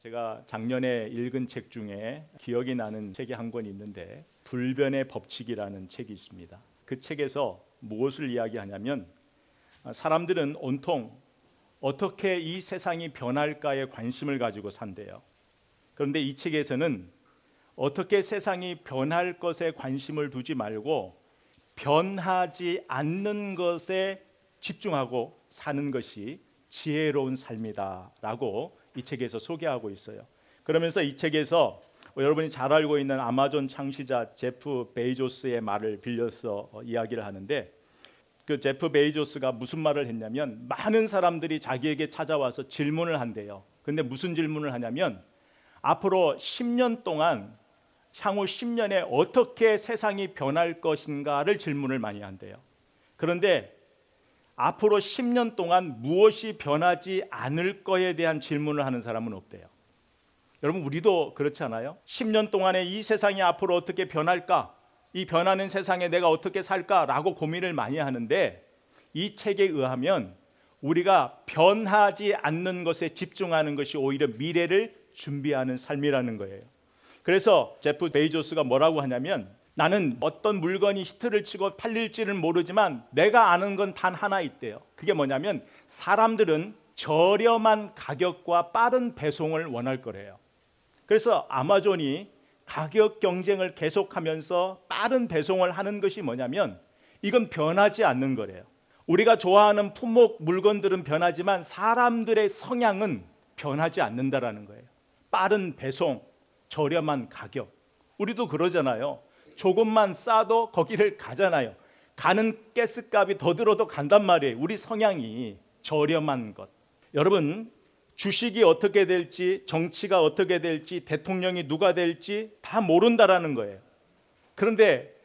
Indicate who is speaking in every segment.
Speaker 1: 제가 작년에 읽은 책 중에 기억이 나는 책이 한 권 있는데 불변의 법칙이라는 책이 있습니다. 그 책에서 무엇을 이야기하냐면 사람들은 온통 어떻게 이 세상이 변할까에 관심을 가지고 산대요. 그런데 이 책에서는 어떻게 세상이 변할 것에 관심을 두지 말고 변하지 않는 것에 집중하고 사는 것이 지혜로운 삶이다라고 이 책에서 소개하고 있어요. 그러면서 이 책에서 여러분이 잘 알고 있는 아마존 창시자 제프 베이조스의 말을 빌려서 이야기를 하는데, 그 제프 베이조스가 무슨 말을 했냐면 많은 사람들이 자기에게 찾아와서 질문을 한대요. 근데 무슨 질문을 하냐면 앞으로 10년 동안 향후 10년에 어떻게 세상이 변할 것인가를 질문을 많이 한대요. 그런데 앞으로 10년 동안 무엇이 변하지 않을 거에 대한 질문을 하는 사람은 없대요. 여러분, 우리도 그렇지 않아요? 10년 동안에 이 세상이 앞으로 어떻게 변할까? 이 변하는 세상에 내가 어떻게 살까라고 고민을 많이 하는데, 이 책에 의하면 우리가 변하지 않는 것에 집중하는 것이 오히려 미래를 준비하는 삶이라는 거예요. 그래서 제프 베이조스가 뭐라고 하냐면, 나는 어떤 물건이 히트를 치고 팔릴지는 모르지만 내가 아는 건 단 하나 있대요. 그게 뭐냐면 사람들은 저렴한 가격과 빠른 배송을 원할 거래요. 그래서 아마존이 가격 경쟁을 계속하면서 빠른 배송을 하는 것이 뭐냐면 이건 변하지 않는 거래요. 우리가 좋아하는 품목 물건들은 변하지만 사람들의 성향은 변하지 않는다라는 거예요. 빠른 배송, 저렴한 가격. 우리도 그러잖아요. 조금만 싸도 거기를 가잖아요. 가는 가스값이 더 들어도 간단 말이에요. 우리 성향이 저렴한 것. 여러분, 주식이 어떻게 될지, 정치가 어떻게 될지, 대통령이 누가 될지 다 모른다라는 거예요. 그런데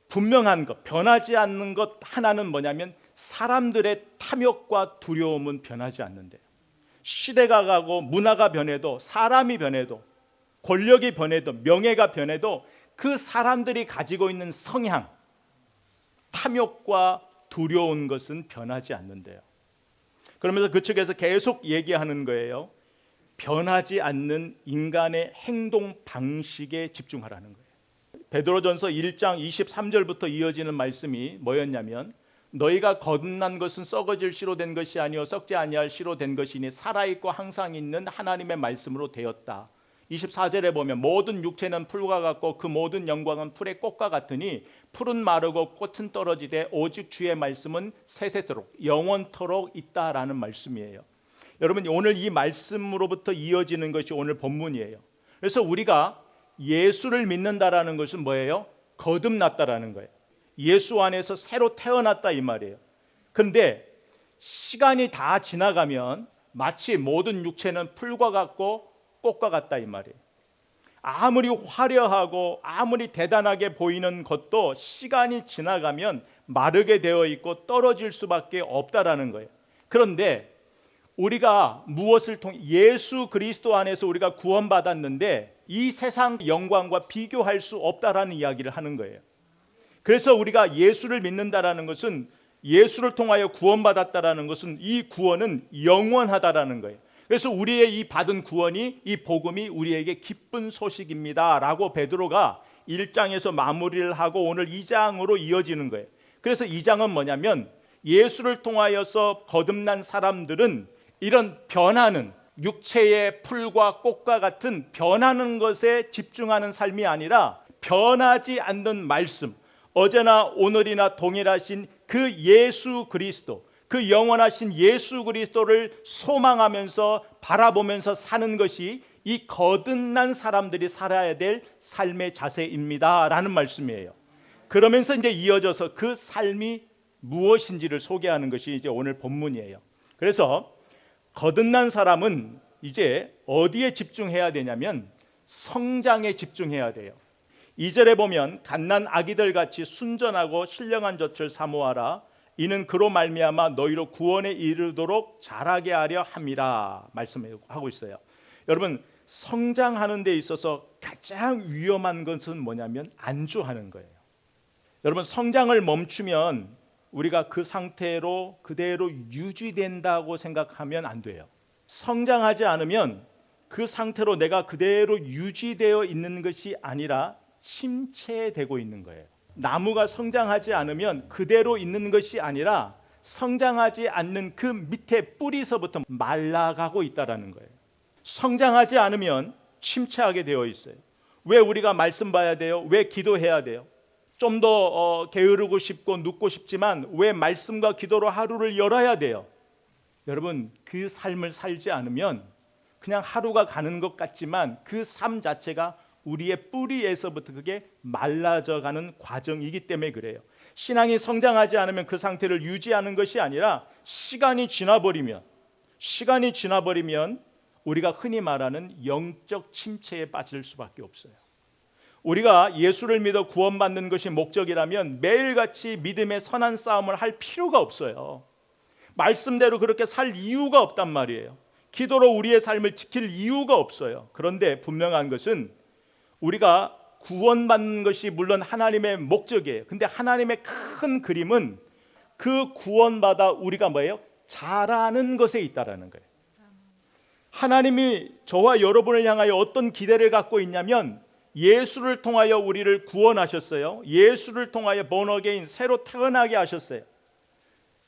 Speaker 1: 분명한 것, 변하지 않는 것 하나는 뭐냐면 사람들의 탐욕과 두려움은 변하지 않는데요. 시대가 가고 문화가 변해도, 사람이 변해도, 권력이 변해도, 명예가 변해도 그 사람들이 가지고 있는 성향, 탐욕과 두려운 것은 변하지 않는데요. 그러면서 그 측에서 계속 얘기하는 거예요. 변하지 않는 인간의 행동 방식에 집중하라는 거예요. 베드로전서 1장 23절부터 이어지는 말씀이 뭐였냐면, 너희가 거듭난 것은 썩어질 씨로 된 것이 아니요 썩지 아니할 씨로 된 것이니 살아있고 항상 있는 하나님의 말씀으로 되었다. 24절에 보면 모든 육체는 풀과 같고 그 모든 영광은 풀의 꽃과 같으니 풀은 마르고 꽃은 떨어지되 오직 주의 말씀은 세세토록 영원토록 있다라는 말씀이에요. 여러분, 오늘 이 말씀으로부터 이어지는 것이 오늘 본문이에요. 그래서 우리가 예수를 믿는다라는 것은 뭐예요? 거듭났다라는 거예요. 예수 안에서 새로 태어났다 이 말이에요. 그런데 시간이 다 지나가면 마치 모든 육체는 풀과 같고 꽃과 같다 이 말이에요. 아무리 화려하고 아무리 대단하게 보이는 것도 시간이 지나가면 마르게 되어 있고 떨어질 수밖에 없다라는 거예요. 그런데 우리가 무엇을 통해 예수 그리스도 안에서 우리가 구원받았는데 이 세상 영광과 비교할 수 없다라는 이야기를 하는 거예요. 그래서 우리가 예수를 믿는다라는 것은, 예수를 통하여 구원받았다라는 것은 이 구원은 영원하다라는 거예요. 그래서 우리의 이 받은 구원이, 이 복음이 우리에게 기쁜 소식입니다 라고 베드로가 1장에서 마무리를 하고 오늘 2장으로 이어지는 거예요. 그래서 2장은 뭐냐면 예수를 통하여서 거듭난 사람들은 이런 변하는 육체의 풀과 꽃과 같은 변하는 것에 집중하는 삶이 아니라 변하지 않는 말씀, 어제나 오늘이나 동일하신 그 예수 그리스도, 그 영원하신 예수 그리스도를 소망하면서 바라보면서 사는 것이 이 거듭난 사람들이 살아야 될 삶의 자세입니다 라는 말씀이에요. 그러면서 이제 이어져서 그 삶이 무엇인지를 소개하는 것이 이제 오늘 본문이에요. 그래서 거듭난 사람은 이제 어디에 집중해야 되냐면 성장에 집중해야 돼요. 2절에 보면 갓난 아기들 같이 순전하고 신령한 젖을 사모하라. 이는 그로 말미암아 너희로 구원에 이르도록 자라게 하려 함이라 말씀하고 있어요. 여러분, 성장하는 데 있어서 가장 위험한 것은 뭐냐면 안주하는 거예요. 여러분, 성장을 멈추면 우리가 그 상태로 그대로 유지된다고 생각하면 안 돼요. 성장하지 않으면 그 상태로 내가 그대로 유지되어 있는 것이 아니라 침체되고 있는 거예요. 나무가 성장하지 않으면 그대로 있는 것이 아니라 성장하지 않는 그 밑에 뿌리서부터 말라가고 있다라는 거예요. 성장하지 않으면 침체하게 되어 있어요. 왜 우리가 말씀 봐야 돼요? 왜 기도해야 돼요? 좀 더 게으르고 싶고 눕고 싶지만 왜 말씀과 기도로 하루를 열어야 돼요? 여러분, 그 삶을 살지 않으면 그냥 하루가 가는 것 같지만 그 삶 자체가 우리의 뿌리에서부터 그게 말라져가는 과정이기 때문에 그래요. 신앙이 성장하지 않으면 그 상태를 유지하는 것이 아니라 시간이 지나버리면 우리가 흔히 말하는 영적 침체에 빠질 수밖에 없어요. 우리가 예수를 믿어 구원받는 것이 목적이라면 매일같이 믿음의 선한 싸움을 할 필요가 없어요. 말씀대로 그렇게 살 이유가 없단 말이에요. 기도로 우리의 삶을 지킬 이유가 없어요. 그런데 분명한 것은 우리가 구원받는 것이 물론 하나님의 목적이에요. 근데 하나님의 큰 그림은 그 구원받아 우리가 뭐예요? 자라는 것에 있다라는 거예요. 하나님이 저와 여러분을 향하여 어떤 기대를 갖고 있냐면 예수를 통하여 우리를 구원하셨어요. 예수를 통하여 born again, 새로 태어나게 하셨어요.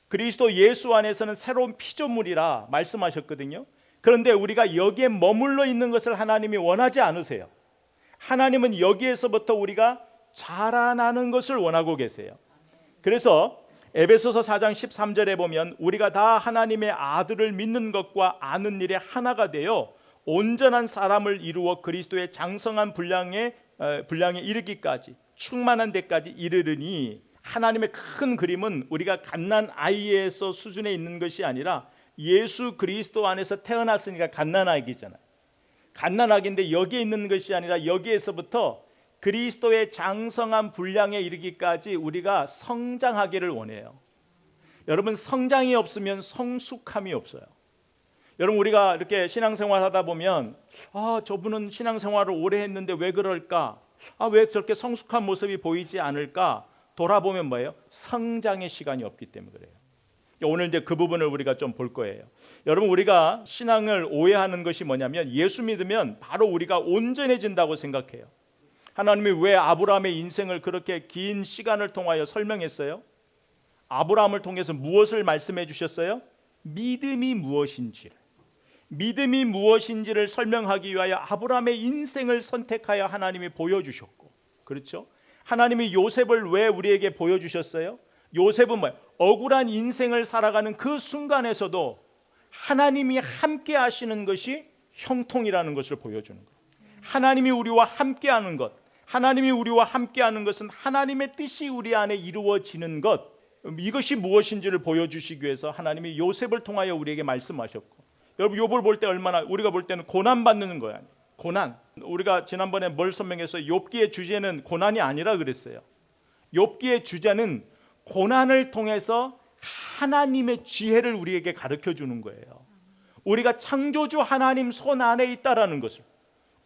Speaker 1: 그리스도 예수 안에서는 새로운 피조물이라 말씀하셨거든요. 그런데 우리가 여기에 머물러 있는 것을 하나님이 원하지 않으세요. 하나님은 여기에서부터 우리가 자라나는 것을 원하고 계세요. 그래서 에베소서 4장 13절에 보면 우리가 다 하나님의 아들을 믿는 것과 아는 일에 하나가 되어 온전한 사람을 이루어 그리스도의 장성한 분량에 이르기까지 충만한 데까지 이르르니, 하나님의 큰 그림은 우리가 갓난 아이에서 수준에 있는 것이 아니라 예수 그리스도 안에서 태어났으니까 갓난 아기잖아요. 갓난 아기인데 여기에 있는 것이 아니라 여기에서부터 그리스도의 장성한 분량에 이르기까지 우리가 성장하기를 원해요. 여러분, 성장이 없으면 성숙함이 없어요. 여러분, 우리가 이렇게 신앙생활 하다 보면 저분은 신앙생활을 오래 했는데 왜 그럴까? 왜 저렇게 성숙한 모습이 보이지 않을까? 돌아보면 뭐예요? 성장의 시간이 없기 때문에 그래요. 오늘 이제 그 부분을 우리가 좀 볼 거예요. 여러분, 우리가 신앙을 오해하는 것이 뭐냐면 예수 믿으면 바로 우리가 온전해진다고 생각해요. 하나님이 왜 아브라함의 인생을 그렇게 긴 시간을 통하여 설명했어요? 아브라함을 통해서 무엇을 말씀해 주셨어요? 믿음이 무엇인지를 설명하기 위하여 아브라함의 인생을 선택하여 하나님이 보여주셨고, 그렇죠? 하나님이 요셉을 왜 우리에게 보여주셨어요? 요셉은 뭐예요? 억울한 인생을 살아가는 그 순간에서도 하나님이 함께 하시는 것이 형통이라는 것을 보여주는 거예요. 하나님이 우리와 함께하는 것, 하나님의 뜻이 우리 안에 이루어지는 것, 이것이 무엇인지를 보여주시기 위해서 하나님이 요셉을 통하여 우리에게 말씀하셨고, 여러분, 욥을 볼 때 우리가 볼 때는 고난 받는 거예요. 고난. 우리가 지난번에 뭘 설명했어요? 욥기의 주제는 고난이 아니라 그랬어요. 욥기의 주제는 고난을 통해서 하나님의 지혜를 우리에게 가르쳐 주는 거예요. 우리가 창조주 하나님 손 안에 있다라는 것을,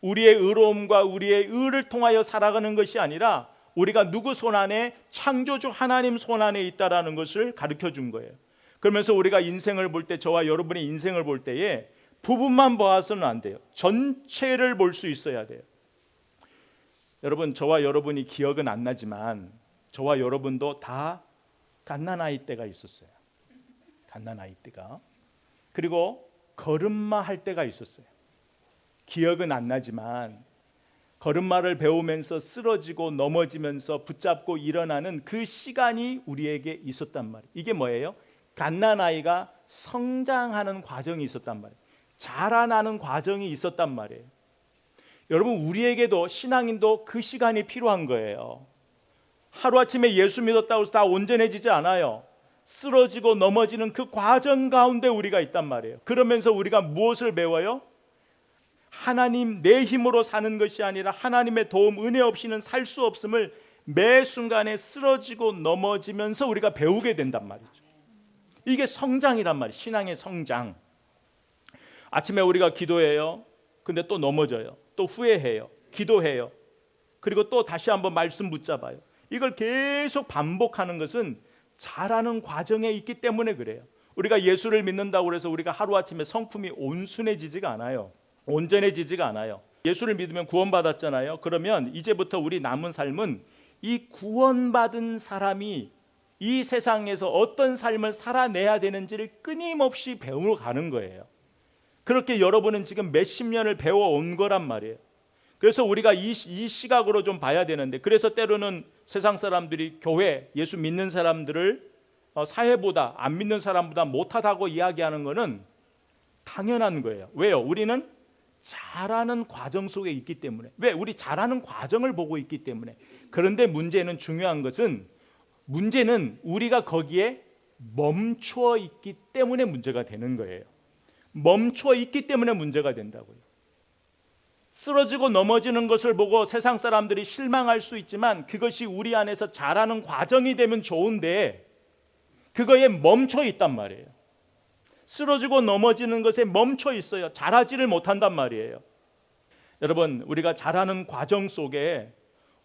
Speaker 1: 우리의 의로움과 우리의 의를 통하여 살아가는 것이 아니라 우리가 누구 손 안에, 창조주 하나님 손 안에 있다라는 것을 가르쳐 준 거예요. 그러면서 우리가 인생을 볼 때, 저와 여러분의 인생을 볼 때에 부분만 보아서는 안 돼요. 전체를 볼 수 있어야 돼요. 여러분, 저와 여러분이 기억은 안 나지만 저와 여러분도 다 갓난아이 때가 있었어요. 갓난아이 때가. 그리고 걸음마 할 때가 있었어요. 기억은 안 나지만 걸음마를 배우면서 쓰러지고 넘어지면서 붙잡고 일어나는 그 시간이 우리에게 있었단 말이에요. 이게 뭐예요? 갓난아이가 성장하는 과정이 있었단 말이에요. 자라나는 과정이 있었단 말이에요. 여러분, 우리에게도, 신앙인도 그 시간이 필요한 거예요. 하루아침에 예수 믿었다고 해서 다 온전해지지 않아요. 쓰러지고 넘어지는 그 과정 가운데 우리가 있단 말이에요. 그러면서 우리가 무엇을 배워요? 하나님, 내 힘으로 사는 것이 아니라 하나님의 도움, 은혜 없이는 살 수 없음을 매 순간에 쓰러지고 넘어지면서 우리가 배우게 된단 말이죠. 이게 성장이란 말이에요. 신앙의 성장. 아침에 우리가 기도해요. 근데 또 넘어져요. 또 후회해요. 기도해요. 그리고 또 다시 한번 말씀 붙잡아요. 이걸 계속 반복하는 것은 자라는 과정에 있기 때문에 그래요. 우리가 예수를 믿는다고 해서 우리가 하루아침에 성품이 온순해지지가 않아요. 온전해지지가 않아요. 예수를 믿으면 구원받았잖아요. 그러면 이제부터 우리 남은 삶은 이 구원받은 사람이 이 세상에서 어떤 삶을 살아내야 되는지를 끊임없이 배우러 가는 거예요. 그렇게 여러분은 지금 몇십 년을 배워온 거란 말이에요. 그래서 우리가 이 시각으로 좀 봐야 되는데, 그래서 때로는 세상 사람들이 교회, 예수 믿는 사람들을 사회보다, 안 믿는 사람보다 못하다고 이야기하는 것은 당연한 거예요. 왜요? 우리는 잘하는 과정 속에 있기 때문에. 왜? 우리 잘하는 과정을 보고 있기 때문에. 그런데 중요한 것은, 문제는 우리가 거기에 멈추어 있기 때문에 문제가 되는 거예요. 멈추어 있기 때문에 문제가 된다고요. 쓰러지고 넘어지는 것을 보고 세상 사람들이 실망할 수 있지만, 그것이 우리 안에서 자라는 과정이 되면 좋은데 그거에 멈춰 있단 말이에요. 쓰러지고 넘어지는 것에 멈춰 있어요. 자라지를 못한단 말이에요. 여러분, 우리가 자라는 과정 속에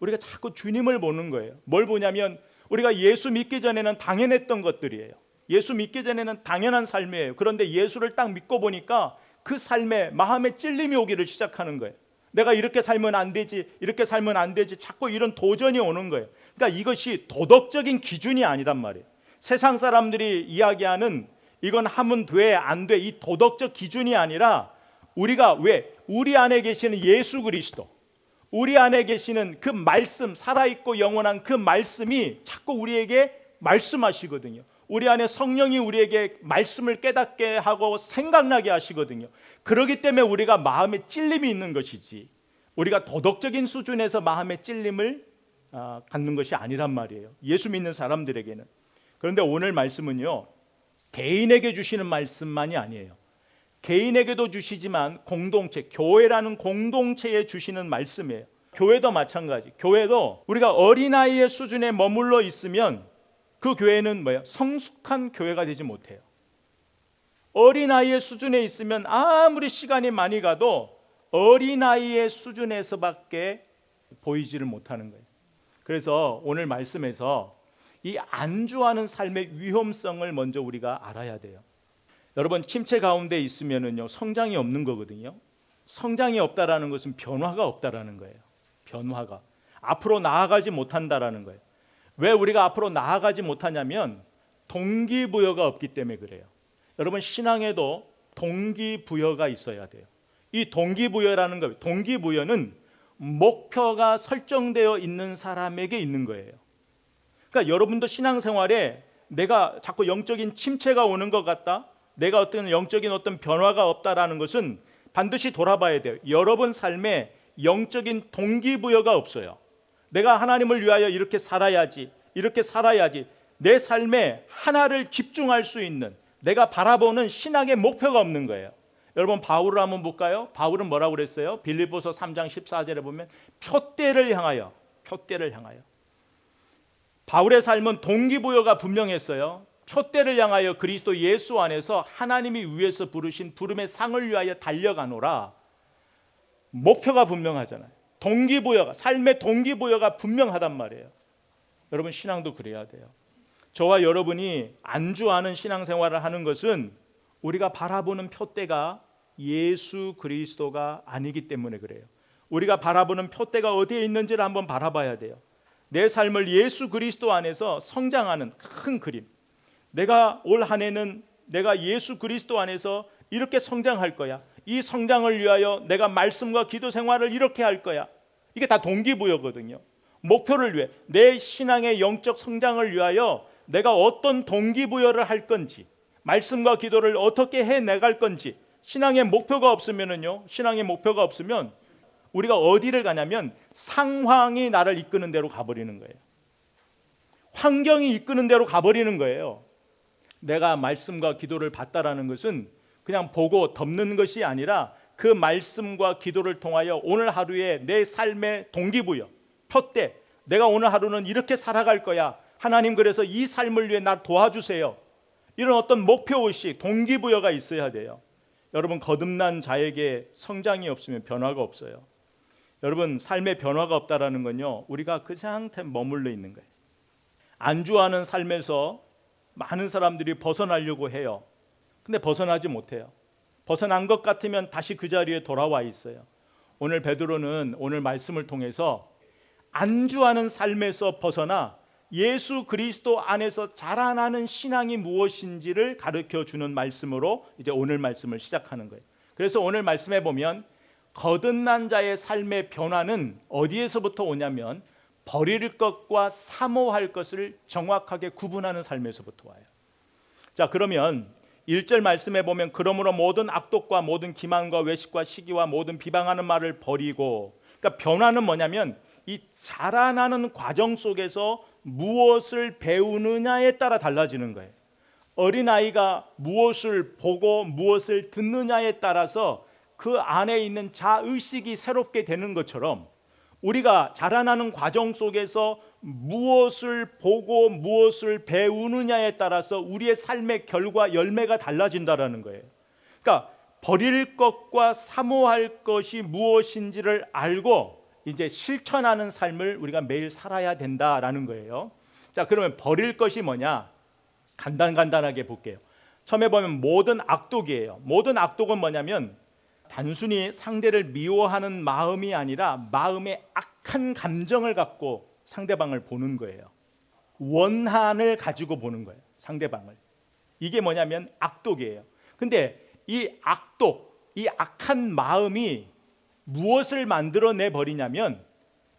Speaker 1: 우리가 자꾸 주님을 보는 거예요. 뭘 보냐면, 우리가 예수 믿기 전에는 당연했던 것들이에요. 예수 믿기 전에는 당연한 삶이에요. 그런데 예수를 딱 믿고 보니까 그 삶에 마음에 찔림이 오기를 시작하는 거예요. 내가 이렇게 살면 안 되지, 이렇게 살면 안 되지, 자꾸 이런 도전이 오는 거예요. 그러니까 이것이 도덕적인 기준이 아니란 말이에요. 세상 사람들이 이야기하는 이건 하면 돼, 안 돼, 이 도덕적 기준이 아니라, 우리가 우리 안에 계시는 예수 그리스도, 우리 안에 계시는 그 말씀, 살아있고 영원한 그 말씀이 자꾸 우리에게 말씀하시거든요. 우리 안에 성령이 우리에게 말씀을 깨닫게 하고 생각나게 하시거든요. 그렇기 때문에 우리가 마음에 찔림이 있는 것이지, 우리가 도덕적인 수준에서 마음에 찔림을 갖는 것이 아니란 말이에요. 예수 믿는 사람들에게는. 그런데 오늘 말씀은요, 개인에게 주시는 말씀만이 아니에요. 개인에게도 주시지만 공동체, 교회라는 공동체에 주시는 말씀이에요. 교회도 마찬가지. 교회도 우리가 어린아이의 수준에 머물러 있으면 그 교회는 성숙한 교회가 되지 못해요. 어린아이의 수준에 있으면 아무리 시간이 많이 가도 어린아이의 수준에서밖에 보이지를 못하는 거예요. 그래서 오늘 말씀에서 이 안주하는 삶의 위험성을 먼저 우리가 알아야 돼요. 여러분, 침체 가운데 있으면은요, 성장이 없는 거거든요. 성장이 없다라는 것은 변화가 없다라는 거예요. 변화가 앞으로 나아가지 못한다라는 거예요. 왜 우리가 앞으로 나아가지 못하냐면 동기부여가 없기 때문에 그래요. 여러분, 신앙에도 동기부여가 있어야 돼요. 이 동기부여라는 거, 동기부여는 목표가 설정되어 있는 사람에게 있는 거예요. 그러니까 여러분도 신앙생활에 내가 자꾸 영적인 침체가 오는 것 같다, 내가 어떤 영적인 변화가 없다라는 것은 반드시 돌아봐야 돼요. 여러분 삶에 영적인 동기부여가 없어요. 내가 하나님을 위하여 이렇게 살아야지, 이렇게 살아야지, 내 삶에 하나를 집중할 수 있는, 내가 바라보는 신앙의 목표가 없는 거예요. 여러분, 바울을 한번 볼까요? 바울은 뭐라고 그랬어요? 빌립보서 3장 14절에 보면 표대를 향하여. 바울의 삶은 동기부여가 분명했어요. 표대를 향하여 그리스도 예수 안에서 하나님이 위에서 부르신 부름의 상을 위하여 달려가노라. 목표가 분명하잖아요. 동기부여가, 삶의 동기부여가 분명하단 말이에요. 여러분, 신앙도 그래야 돼요. 저와 여러분이 안주하는 신앙생활을 하는 것은 우리가 바라보는 표대가 예수 그리스도가 아니기 때문에 그래요. 우리가 바라보는 표대가 어디에 있는지를 한번 바라봐야 돼요. 내 삶을 예수 그리스도 안에서 성장하는 큰 그림, 내가 올 한 해는 내가 예수 그리스도 안에서 이렇게 성장할 거야, 이 성장을 위하여 내가 말씀과 기도 생활을 이렇게 할 거야, 이게 다 동기부여거든요. 목표를 위해, 내 신앙의 영적 성장을 위하여 내가 어떤 동기부여를 할 건지, 말씀과 기도를 어떻게 해내갈 건지, 신앙의 목표가 없으면은요, 신앙의 목표가 없으면 우리가 어디를 가냐면 상황이 나를 이끄는 대로 가버리는 거예요. 환경이 이끄는 대로 가버리는 거예요. 내가 말씀과 기도를 받다라는 것은 그냥 보고 덮는 것이 아니라 그 말씀과 기도를 통하여 오늘 하루에 내 삶의 동기부여, 표대, 내가 오늘 하루는 이렇게 살아갈 거야, 하나님 그래서 이 삶을 위해 나 도와주세요, 이런 어떤 목표의식, 동기부여가 있어야 돼요. 여러분, 거듭난 자에게 성장이 없으면 변화가 없어요. 여러분, 삶의 변화가 없다라는 건요, 우리가 그 상태에 머물러 있는 거예요. 안주하는 삶에서 많은 사람들이 벗어나려고 해요. 근데 벗어나지 못해요. 벗어난 것 같으면 다시 그 자리에 돌아와 있어요. 오늘 베드로는 오늘 말씀을 통해서 안주하는 삶에서 벗어나 예수 그리스도 안에서 자라나는 신앙이 무엇인지를 가르쳐 주는 말씀으로 이제 오늘 말씀을 시작하는 거예요. 그래서 오늘 말씀에 보면 거듭난 자의 삶의 변화는 어디에서부터 오냐면 버릴 것과 사모할 것을 정확하게 구분하는 삶에서부터 와요. 자, 그러면 1절 말씀에 보면 그러므로 모든 악독과 모든 기만과 외식과 시기와 모든 비방하는 말을 버리고, 그러니까 변화는 뭐냐면 이 자라나는 과정 속에서 무엇을 배우느냐에 따라 달라지는 거예요. 어린아이가 무엇을 보고 무엇을 듣느냐에 따라서 그 안에 있는 자의식이 새롭게 되는 것처럼 우리가 자라나는 과정 속에서 무엇을 보고 무엇을 배우느냐에 따라서 우리의 삶의 결과 열매가 달라진다라는 거예요. 그러니까 버릴 것과 사모할 것이 무엇인지를 알고 이제 실천하는 삶을 우리가 매일 살아야 된다라는 거예요. 자, 그러면 버릴 것이 뭐냐? 간단하게 볼게요. 처음에 보면 모든 악독이에요. 모든 악독은 뭐냐면 단순히 상대를 미워하는 마음이 아니라 마음에 악한 감정을 갖고 상대방을 보는 거예요. 원한을 가지고 보는 거예요. 상대방을. 이게 뭐냐면 악독이에요. 근데 이 악독, 이 악한 마음이 무엇을 만들어내 버리냐면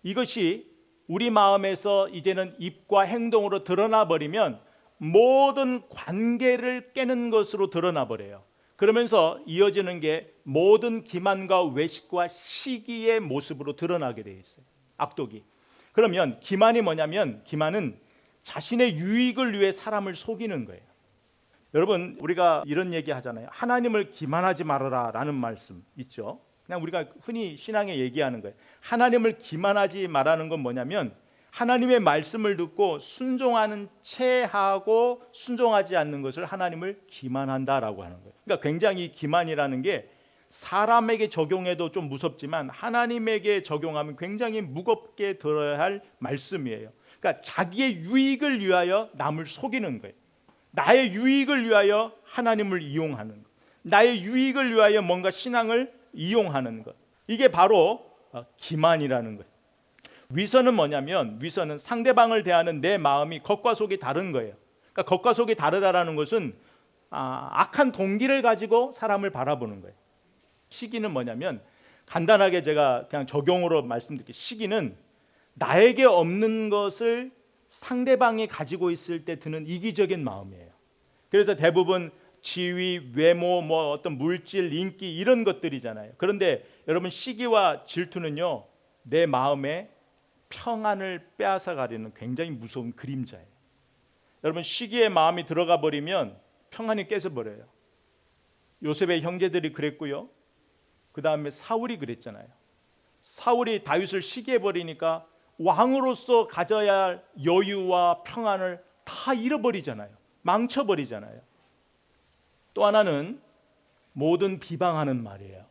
Speaker 1: 이것이 우리 마음에서 이제는 입과 행동으로 드러나 버리면 모든 관계를 깨는 것으로 드러나 버려요. 그러면서 이어지는 게 모든 기만과 외식과 시기의 모습으로 드러나게 되어 있어요. 악독이. 그러면 기만이 뭐냐면 기만은 자신의 유익을 위해 사람을 속이는 거예요. 여러분, 우리가 이런 얘기 하잖아요. 하나님을 기만하지 말아라 라는 말씀 있죠. 그냥 우리가 흔히 신앙에 얘기하는 거예요. 하나님을 기만하지 말라는 건 뭐냐면 하나님의 말씀을 듣고 순종하는 체하고 순종하지 않는 것을 하나님을 기만한다라고 하는 거예요. 그러니까 굉장히 기만이라는 게 사람에게 적용해도 좀 무섭지만 하나님에게 적용하면 굉장히 무겁게 들어야 할 말씀이에요. 그러니까 자기의 유익을 위하여 남을 속이는 거예요. 나의 유익을 위하여 하나님을 이용하는 것, 나의 유익을 위하여 뭔가 신앙을 이용하는 것, 이게 바로 기만이라는 거예요. 위선은 뭐냐면 위선은 상대방을 대하는 내 마음이 겉과 속이 다른 거예요. 그러니까 겉과 속이 다르다라는 것은 악한 동기를 가지고 사람을 바라보는 거예요. 시기는 뭐냐면 간단하게 제가 그냥 적용으로 말씀드릴게요. 시기는 나에게 없는 것을 상대방이 가지고 있을 때 드는 이기적인 마음이에요. 그래서 대부분 지위, 외모, 뭐 어떤 물질, 인기 이런 것들이잖아요. 그런데 여러분 시기와 질투는요 내 마음에 평안을 빼앗아 가려는 굉장히 무서운 그림자예요. 여러분 시기의 마음이 들어가 버리면 평안이 깨져버려요. 요셉의 형제들이 그랬고요. 그 다음에 사울이 그랬잖아요. 사울이 다윗을 시기해 버리니까 왕으로서 가져야 할 여유와 평안을 다 잃어버리잖아요. 망쳐버리잖아요. 또 하나는 모든 비방하는 말이에요.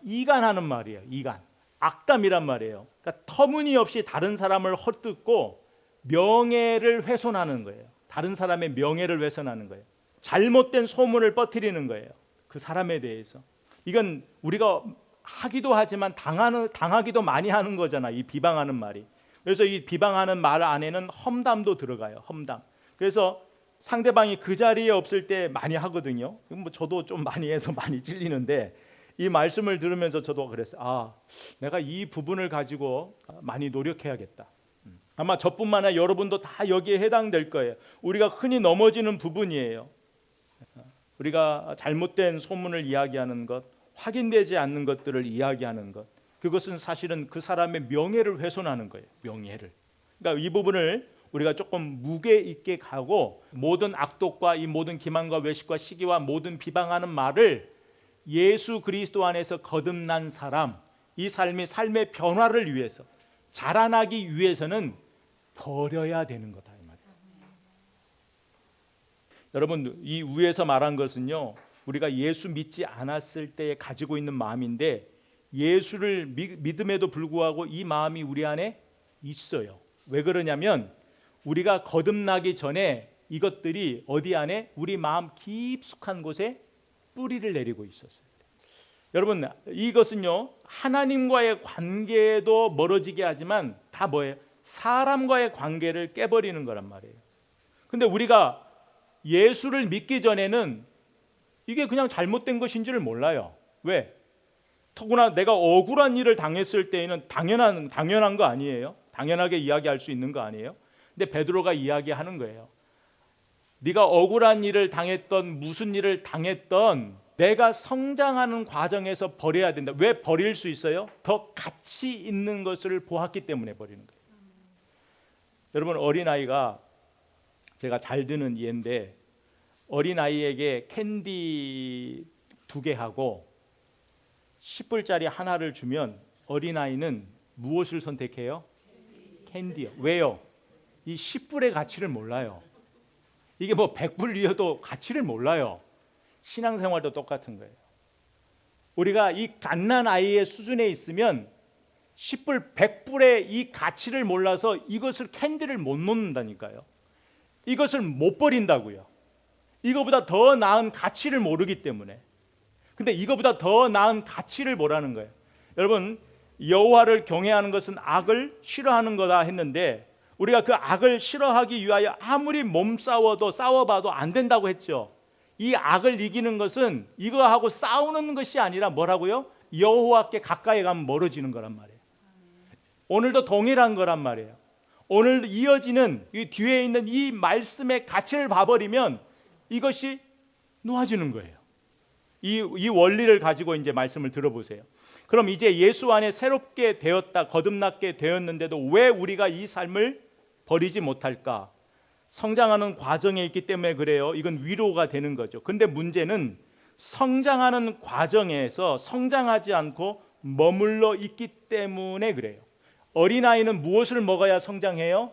Speaker 1: 이간하는 말이에요. 이간. 악담이란 말이에요. 그러니까 터무니없이 다른 사람을 헛듣고 명예를 훼손하는 거예요. 다른 사람의 명예를 훼손하는 거예요. 잘못된 소문을 퍼뜨리는 거예요. 그 사람에 대해서. 이건 우리가 하기도 하지만 당하기도 많이 하는 거잖아. 이 비방하는 말이. 그래서 이 비방하는 말 안에는 험담도 들어가요. 험담. 그래서 상대방이 그 자리에 없을 때 많이 하거든요. 뭐 저도 좀 많이 해서 많이 찔리는데 이 말씀을 들으면서 저도 그랬어요. 내가 이 부분을 가지고 많이 노력해야겠다. 아마 저뿐만 아니라 여러분도 다 여기에 해당될 거예요. 우리가 흔히 넘어지는 부분이에요. 우리가 잘못된 소문을 이야기하는 것, 확인되지 않는 것들을 이야기하는 것, 그것은 사실은 그 사람의 명예를 훼손하는 거예요. 명예를. 그러니까 이 부분을 우리가 조금 무게 있게 가고 모든 악독과 이 모든 기만과 외식과 시기와 모든 비방하는 말을 예수 그리스도 안에서 거듭난 사람, 이 삶의 변화를 위해서 자라나기 위해서는 버려야 되는 거다 이 말이에요. 여러분 이 위에서 말한 것은요 우리가 예수 믿지 않았을 때 가지고 있는 마음인데 예수를 믿음에도 불구하고 이 마음이 우리 안에 있어요. 왜 그러냐면 우리가 거듭나기 전에 이것들이 어디 안에 우리 마음 깊숙한 곳에 뿌리를 내리고 있었어요. 여러분, 이것은요, 하나님과의 관계도 멀어지게 하지만 다 뭐예요? 사람과의 관계를 깨버리는 거란 말이에요. 근데 우리가 예수를 믿기 전에는 이게 그냥 잘못된 것인지를 몰라요. 왜? 더구나 내가 억울한 일을 당했을 때에는 당연한 거 아니에요? 당연하게 이야기할 수 있는 거 아니에요? 근데 베드로가 이야기하는 거예요. 네가 억울한 일을 당했던, 무슨 일을 당했던, 내가 성장하는 과정에서 버려야 된다. 왜 버릴 수 있어요? 더 가치 있는 것을 보았기 때문에 버리는 거예요. 여러분, 어린아이가, 제가 잘 드는 예인데, 어린아이에게 캔디 2개 하고 10불짜리 하나를 주면 어린아이는 무엇을 선택해요? 캔디요. 왜요? 이 10불의 가치를 몰라요. 이게 뭐 100불이어도 가치를 몰라요. 신앙생활도 똑같은 거예요. 우리가 이 갓난아이의 수준에 있으면 10불, 100불의 이 가치를 몰라서 이것을 캔디를 못 놓는다니까요. 이것을 못 버린다고요. 이거보다 더 나은 가치를 모르기 때문에. 근데 이거보다 더 나은 가치를 보라는 거예요. 여러분, 여호와를 경외하는 것은 악을 싫어하는 거다 했는데, 우리가 그 악을 싫어하기 위하여 아무리 몸싸워도 싸워봐도 안 된다고 했죠. 이 악을 이기는 것은 이거하고 싸우는 것이 아니라 뭐라고요? 여호와께 가까이 가면 멀어지는 거란 말이에요. 오늘도 동일한 거란 말이에요. 오늘 이어지는 이 뒤에 있는 이 말씀의 가치를 봐버리면 이것이 놓아지는 거예요. 이 원리를 가지고 이제 말씀을 들어보세요. 그럼 이제 예수 안에 새롭게 되었다, 거듭났게 되었는데도 왜 우리가 이 삶을 버리지 못할까? 성장하는 과정에 있기 때문에 그래요. 이건 위로가 되는 거죠. 근데 문제는 성장하는 과정에서 성장하지 않고 머물러 있기 때문에 그래요. 어린아이는 무엇을 먹어야 성장해요?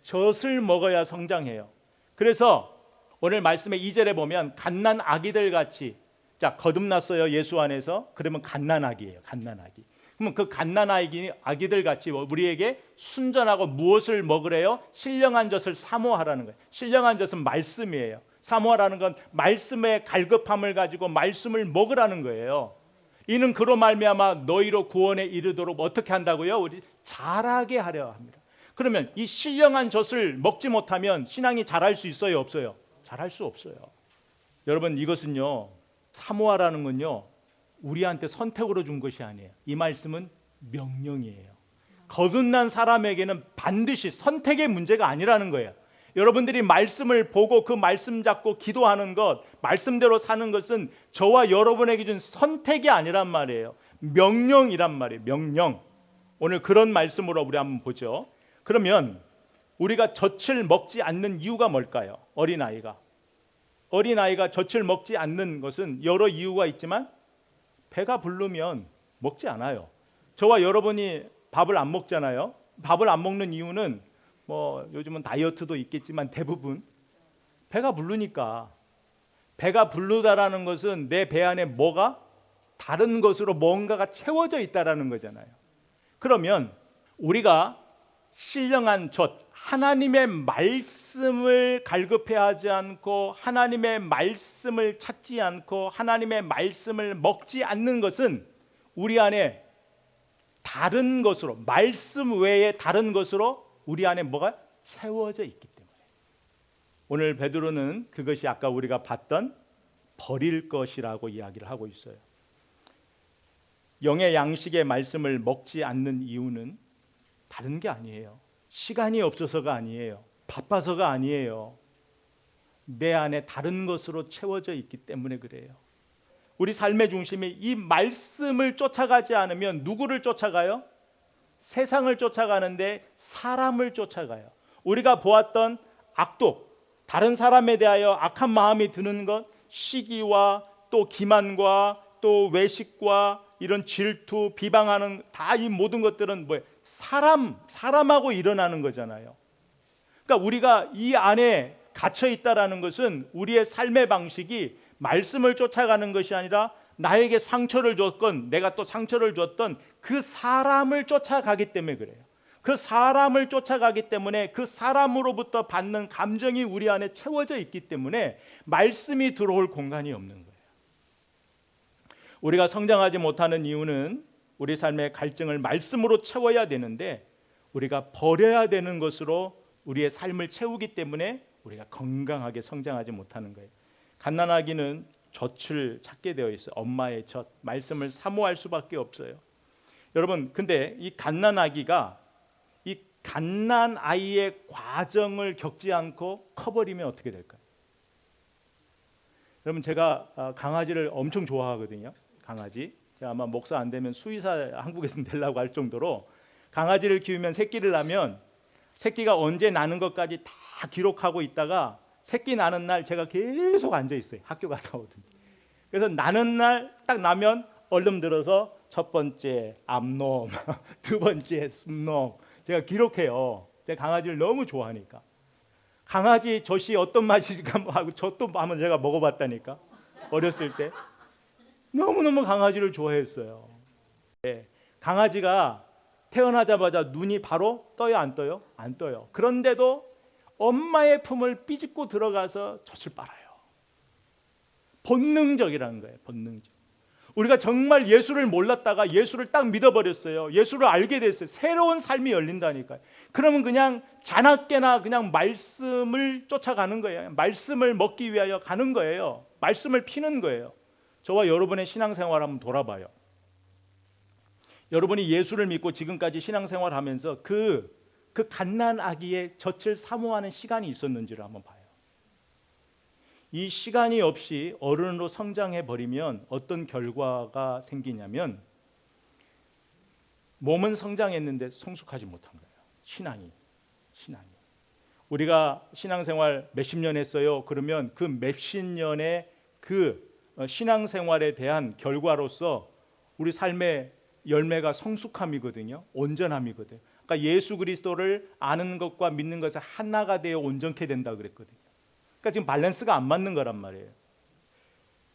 Speaker 1: 젖을 먹어야 성장해요. 그래서 오늘 말씀의 2절에 보면 갓난 아기들 같이, 자, 거듭났어요 예수 안에서. 그러면 갓난 아기예요. 갓난 아기. 그러면 그 갓난 아기들 같이 우리에게 순전하고 무엇을 먹으래요? 신령한 젖을 사모하라는 거예요. 신령한 젖은 말씀이에요. 사모하라는 건 말씀의 갈급함을 가지고 말씀을 먹으라는 거예요. 이는 그로 말미암아 너희로 구원에 이르도록 어떻게 한다고요? 우리 자라게 하려 합니다. 그러면 이 신령한 젖을 먹지 못하면 신앙이 자랄 수 있어요, 없어요? 자랄 수 없어요. 여러분, 이것은요, 사모하라는 건요, 우리한테 선택으로 준 것이 아니에요. 이 말씀은 명령이에요. 거듭난 사람에게는 반드시 선택의 문제가 아니라는 거예요. 여러분들이 말씀을 보고 그 말씀 잡고 기도하는 것, 말씀대로 사는 것은 저와 여러분에게 준 선택이 아니란 말이에요. 명령이란 말이에요. 명령. 오늘 그런 말씀으로 우리 한번 보죠. 그러면 우리가 젖을 먹지 않는 이유가 뭘까요? 어린아이가 젖을 먹지 않는 것은 여러 이유가 있지만 배가 부르면 먹지 않아요. 저와 여러분이 밥을 안 먹잖아요. 밥을 안 먹는 이유는 뭐 요즘은 다이어트도 있겠지만 대부분 배가 부르니까. 배가 부르다라는 것은 내 배 안에 뭐가 다른 것으로 뭔가가 채워져 있다라는 거잖아요. 그러면 우리가 신령한 젖, 하나님의 말씀을 갈급해하지 않고 하나님의 말씀을 찾지 않고 하나님의 말씀을 먹지 않는 것은 우리 안에 다른 것으로, 말씀 외에 다른 것으로 우리 안에 뭐가 채워져 있기 때문에. 오늘 베드로는 그것이 아까 우리가 봤던 버릴 것이라고 이야기를 하고 있어요. 영의 양식의 말씀을 먹지 않는 이유는 다른 게 아니에요. 시간이 없어서가 아니에요. 바빠서가 아니에요. 내 안에 다른 것으로 채워져 있기 때문에 그래요. 우리 삶의 중심이 이 말씀을 쫓아가지 않으면 누구를 쫓아가요? 세상을 쫓아가는데 사람을 쫓아가요. 우리가 보았던 악독, 다른 사람에 대하여 악한 마음이 드는 것, 시기와 또 기만과 또 외식과 이런 질투, 비방하는 다 이 모든 것들은 뭐예요? 사람하고 일어나는 거잖아요. 그러니까 우리가 이 안에 갇혀 있다라는 것은 우리의 삶의 방식이 말씀을 쫓아가는 것이 아니라 나에게 상처를 줬건 내가 또 상처를 줬던 그 사람을 쫓아가기 때문에 그래요. 그 사람을 쫓아가기 때문에 그 사람으로부터 받는 감정이 우리 안에 채워져 있기 때문에 말씀이 들어올 공간이 없는 거예요. 우리가 성장하지 못하는 이유는 우리 삶의 갈증을 말씀으로 채워야 되는데 우리가 버려야 되는 것으로 우리의 삶을 채우기 때문에 우리가 건강하게 성장하지 못하는 거예요. 갓난아기는 젖을 찾게 되어 있어요. 엄마의 젖, 말씀을 사모할 수밖에 없어요. 여러분, 근데 이 갓난아기가 이 갓난아이의 과정을 겪지 않고 커버리면 어떻게 될까요? 여러분, 제가 강아지를 엄청 좋아하거든요. 강아지. 제가 아마 목사 안 되면 수의사 한국에서 되려고 할 정도로 강아지를 키우면 새끼를 낳으면 새끼가 언제 나는 것까지 다 기록하고 있다가 새끼 나는 날 제가 계속 앉아 있어요. 학교 갔다 오든지. 그래서 나는 날 딱 나면 얼른 들어서 첫 번째 암놈, 두 번째 순놈 제가 기록해요. 제가 강아지를 너무 좋아하니까. 강아지 젖이 어떤 맛일까 하고 젖도 한번 제가 먹어봤다니까. 어렸을 때 너무너무 강아지를 좋아했어요. 네. 강아지가 태어나자마자 눈이 바로 떠요, 안 떠요? 안 떠요. 그런데도 엄마의 품을 삐집고 들어가서 젖을 빨아요. 본능적이라는 거예요. 본능적. 우리가 정말 예수를 몰랐다가 예수를 딱 믿어버렸어요. 예수를 알게 됐어요. 새로운 삶이 열린다니까요. 그러면 그냥 자나깨나 그냥 말씀을 쫓아가는 거예요. 말씀을 먹기 위하여 가는 거예요. 말씀을 피는 거예요. 저와 여러분의 신앙생활 한번 돌아봐요. 여러분이 예수를 믿고 지금까지 신앙생활하면서 그 갓난아기의 젖을 사모하는 시간이 있었는지를 한번 봐요. 이 시간이 없이 어른으로 성장해 버리면 어떤 결과가 생기냐면 몸은 성장했는데 성숙하지 못한 거예요. 신앙이. 우리가 신앙생활 몇십 년 했어요. 그러면 그 몇십 년의 그 신앙생활에 대한 결과로서 우리 삶의 열매가 성숙함이거든요. 온전함이거든요. 그러니까 예수 그리스도를 아는 것과 믿는 것이 하나가 되어 온전케 된다 그랬거든요. 그러니까 지금 밸런스가 안 맞는 거란 말이에요.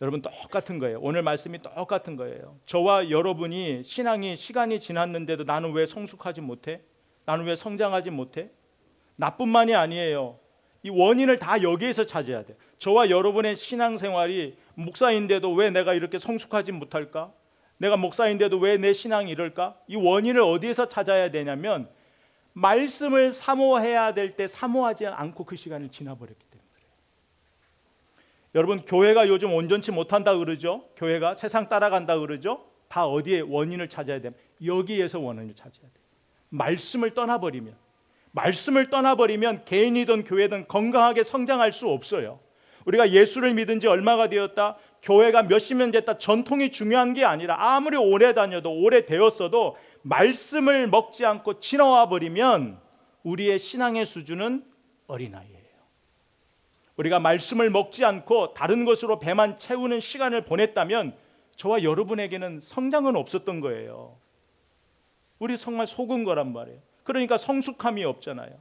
Speaker 1: 여러분 똑같은 거예요. 오늘 말씀이 똑같은 거예요. 저와 여러분이 신앙이 시간이 지났는데도 나는 왜 성숙하지 못해? 나는 왜 성장하지 못해? 나뿐만이 아니에요. 이 원인을 다 여기에서 찾아야 돼. 저와 여러분의 신앙생활이 목사인데도 왜 내가 이렇게 성숙하지 못할까? 내가 목사인데도 왜 내 신앙이 이럴까? 이 원인을 어디에서 찾아야 되냐면 말씀을 사모해야 될 때 사모하지 않고 그 시간을 지나버렸기 때문에 그래요. 여러분 교회가 요즘 온전치 못한다 그러죠? 교회가 세상 따라간다 그러죠? 다 어디에 원인을 찾아야 되면 여기에서 원인을 찾아야 돼요. 말씀을 떠나버리면 개인이든 교회든 건강하게 성장할 수 없어요. 우리가 예수를 믿은 지 얼마가 되었다? 교회가 몇십 년 됐다. 전통이 중요한 게 아니라 아무리 오래 다녀도 오래 되었어도 말씀을 먹지 않고 지나와 버리면 우리의 신앙의 수준은 어린아이예요. 우리가 말씀을 먹지 않고 다른 것으로 배만 채우는 시간을 보냈다면 저와 여러분에게는 성장은 없었던 거예요. 우리 정말 속은 거란 말이에요. 그러니까 성숙함이 없잖아요.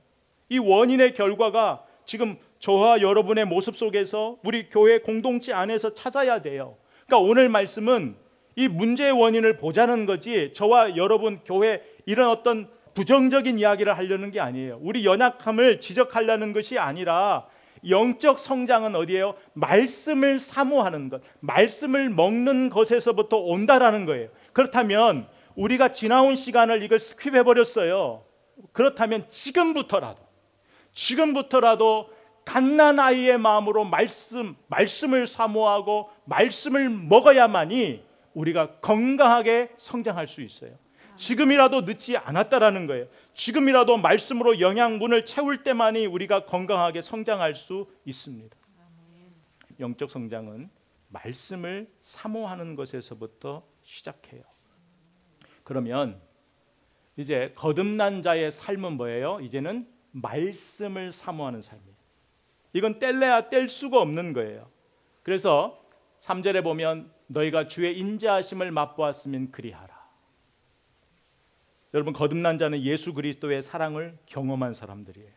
Speaker 1: 이 원인의 결과가 지금 저와 여러분의 모습 속에서 우리 교회 공동체 안에서 찾아야 돼요. 그러니까 오늘 말씀은 이 문제의 원인을 보자는 거지 저와 여러분 교회 이런 어떤 부정적인 이야기를 하려는 게 아니에요. 우리 연약함을 지적하려는 것이 아니라 영적 성장은 어디예요? 말씀을 사모하는 것, 말씀을 먹는 것에서부터 온다라는 거예요. 그렇다면 우리가 지나온 시간을 이걸 스킵해버렸어요. 그렇다면 지금부터라도 갓난아이의 마음으로 말씀을 사모하고 말씀을 먹어야만이 우리가 건강하게 성장할 수 있어요. 지금이라도 늦지 않았다라는 거예요. 지금이라도 말씀으로 영양분을 채울 때만이 우리가 건강하게 성장할 수 있습니다. 영적 성장은 말씀을 사모하는 것에서부터 시작해요. 그러면 이제 거듭난 자의 삶은 뭐예요? 이제는 말씀을 사모하는 삶이에요. 이건 뗄래야 뗄 수가 없는 거예요. 그래서 3절에 보면 너희가 주의 인자하심을 맛보았으면 그리하라. 여러분 거듭난 자는 예수 그리스도의 사랑을 경험한 사람들이에요.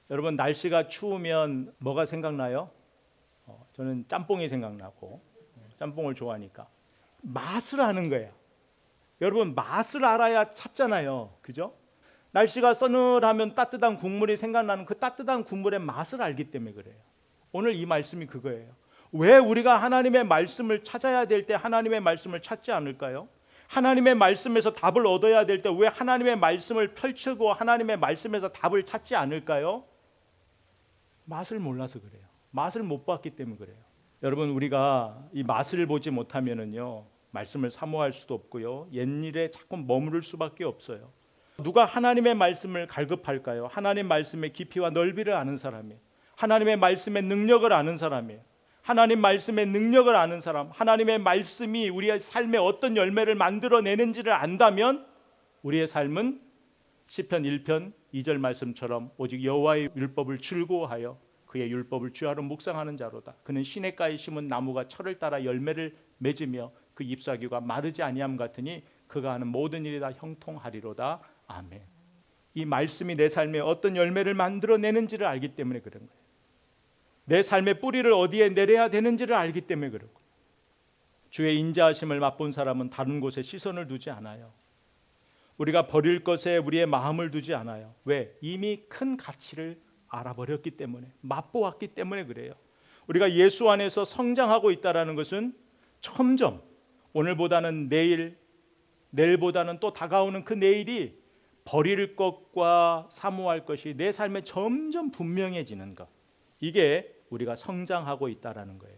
Speaker 1: 여러분 날씨가 추우면 뭐가 생각나요? 저는 짬뽕이 생각나고 짬뽕을 좋아하니까 맛을 아는 거예요. 여러분 맛을 알아야 찾잖아요. 그죠? 날씨가 서늘하면 따뜻한 국물이 생각나는 그 따뜻한 국물의 맛을 알기 때문에 그래요. 오늘 이 말씀이 그거예요. 왜 우리가 하나님의 말씀을 찾아야 될 때 하나님의 말씀을 찾지 않을까요? 하나님의 말씀에서 답을 얻어야 될 때 왜 하나님의 말씀을 펼치고 하나님의 말씀에서 답을 찾지 않을까요? 맛을 몰라서 그래요. 맛을 못 봤기 때문에 그래요. 여러분, 우리가 이 맛을 보지 못하면은요, 말씀을 사모할 수도 없고요, 옛일에 자꾸 머무를 수밖에 없어요. 누가 하나님의 말씀을 갈급할까요? 하나님 말씀의 깊이와 넓이를 아는 사람이에요. 하나님의 말씀의 능력을 아는 사람이에요. 하나님 말씀의 능력을 아는 사람, 하나님의 말씀이 우리의 삶에 어떤 열매를 만들어내는지를 안다면 우리의 삶은 시편 1편 2절 말씀처럼 오직 여호와의 율법을 즐거워하여 그의 율법을 주야로 묵상하는 자로다. 그는 시냇가에 심은 나무가 철을 따라 열매를 맺으며 그 잎사귀가 마르지 아니함 같으니 그가 하는 모든 일이 다 형통하리로다. 아멘. 이 말씀이 내 삶에 어떤 열매를 만들어내는지를 알기 때문에 그런 거예요. 내 삶의 뿌리를 어디에 내려야 되는지를 알기 때문에 그렇고, 주의 인자하심을 맛본 사람은 다른 곳에 시선을 두지 않아요. 우리가 버릴 것에 우리의 마음을 두지 않아요. 왜? 이미 큰 가치를 알아버렸기 때문에, 맛보았기 때문에 그래요. 우리가 예수 안에서 성장하고 있다는 것은 점점 오늘보다는 내일, 내일보다는 또 다가오는 그 내일이 버릴 것과 사모할 것이 내 삶에 점점 분명해지는 것, 이게 우리가 성장하고 있다라는 거예요.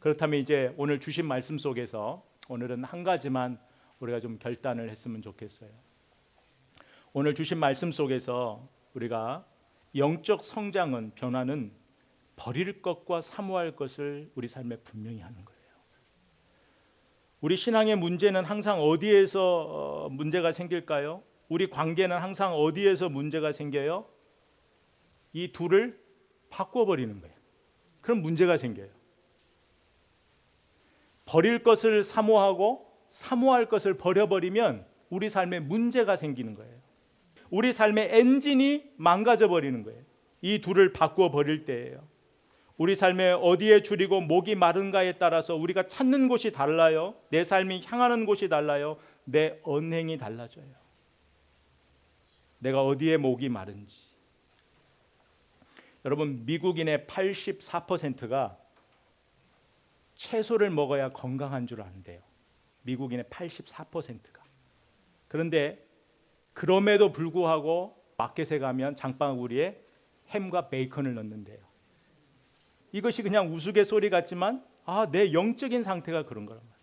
Speaker 1: 그렇다면 이제 오늘 주신 말씀 속에서 오늘은 한 가지만 우리가 좀 결단을 했으면 좋겠어요. 오늘 주신 말씀 속에서 우리가 영적 성장은, 변화는 버릴 것과 사모할 것을 우리 삶에 분명히 하는 거예요. 우리 신앙의 문제는 항상 어디에서 문제가 생길까요? 우리 관계는 항상 어디에서 문제가 생겨요? 이 둘을 바꿔버리는 거예요. 그럼 문제가 생겨요. 버릴 것을 사모하고 사모할 것을 버려버리면 우리 삶에 문제가 생기는 거예요. 우리 삶의 엔진이 망가져 버리는 거예요. 이 둘을 바꾸어 버릴 때예요. 우리 삶에 어디에 줄이고 목이 마른가에 따라서 우리가 찾는 곳이 달라요. 내 삶이 향하는 곳이 달라요. 내 언행이 달라져요. 내가 어디에 목이 마른지. 여러분, 미국인의 84%가 채소를 먹어야 건강한 줄 아는데요. 미국인의 84%가. 그런데 그럼에도 불구하고 마켓에 가면 장바구니에 햄과 베이컨을 넣는데요. 이것이 그냥 우스갯소리 같지만 내 영적인 상태가 그런 거란 말이에요.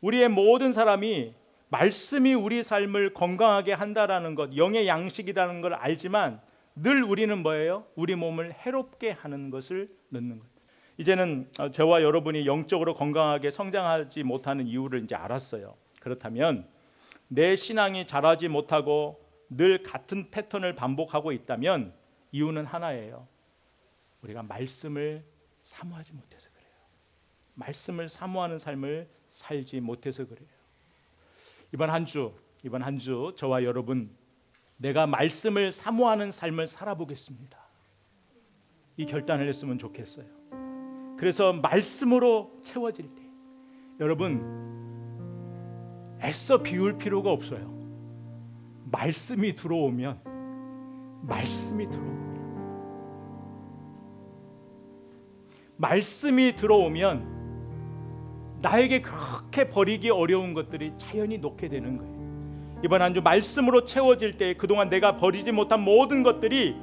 Speaker 1: 우리의 모든 사람이 말씀이 우리 삶을 건강하게 한다라는 것, 영의 양식이라는 걸 알지만 늘 우리는 뭐예요? 우리 몸을 해롭게 하는 것을 넣는 거예요. 이제는 저와 여러분이 영적으로 건강하게 성장하지 못하는 이유를 이제 알았어요. 그렇다면 내 신앙이 자라지 못하고 늘 같은 패턴을 반복하고 있다면 이유는 하나예요. 우리가 말씀을 사모하지 못해서 그래요. 말씀을 사모하는 삶을 살지 못해서 그래요. 이번 한 주 저와 여러분, 내가 말씀을 사모하는 삶을 살아보겠습니다. 이 결단을 했으면 좋겠어요. 그래서 말씀으로 채워질 때 여러분 애써 비울 필요가 없어요. 말씀이 들어오면 나에게 그렇게 버리기 어려운 것들이 자연히 놓게 되는 거예요. 이번 한 주 말씀으로 채워질 때 그동안 내가 버리지 못한 모든 것들이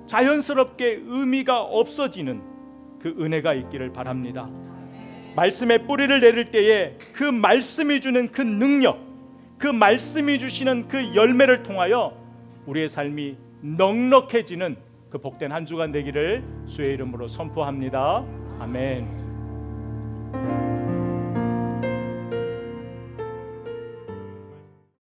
Speaker 1: 자연스럽게 의미가 없어지는 그 은혜가 있기를 바랍니다. 말씀의 뿌리를 내릴 때에 그 말씀이 주는 그 능력, 그 말씀이 주시는 그 열매를 통하여 우리의 삶이 넉넉해지는 그 복된 한 주간 되기를 주의 이름으로 선포합니다. 아멘.